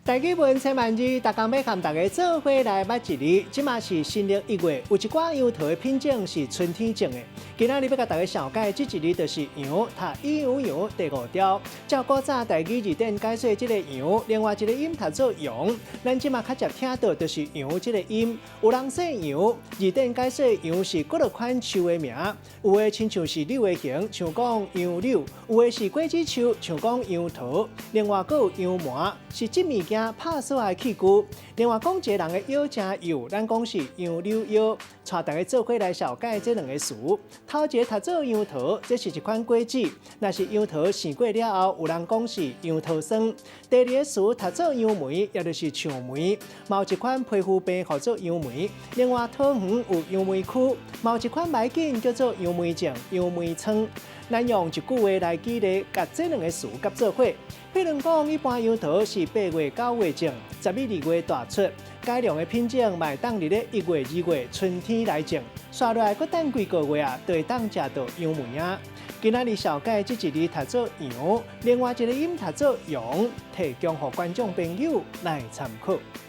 大家问千万字，大家要和大家做伙来捌一字。即嘛是新历1月，有一寡杨桃的品种是春天种的。今仔日要甲大家详解，这一字就是杨，读鸳鸯鸯第5条。照古早台语字典解说这个杨，另外一个音读做羊。咱即嘛较常听到就是杨这个音。有人说杨，字典解说杨是各个款树的名，有的亲像是柳的形，像讲杨柳；有的是果子树，像讲杨桃。另外，还有杨麻，是即物件拍出来的器具。另外，讲一个人的腰真幼，咱讲是杨柳腰。带大家做伙来详解这两个词。头一个读做杨桃，这是一款果子。若是杨桃生过了后，有人讲是杨桃酸。第二个词读做杨梅，也就是树梅。嘛有一款皮肤病叫做杨梅。另外，桃园有杨梅区，嘛有一款麦景叫做杨梅酱、杨梅村。咱用一句话来举例，甲这两个词夹做伙。譬如讲，一般杨桃是8月、9月种，11、2月大出。改良的品种，卖当日咧1月、2月春天来种，刷落来，搁等几个月啊，就会当食到杨梅啊。今仔日详解这一字读做杨，另外一个音读做羊，提供给观众朋友来参考。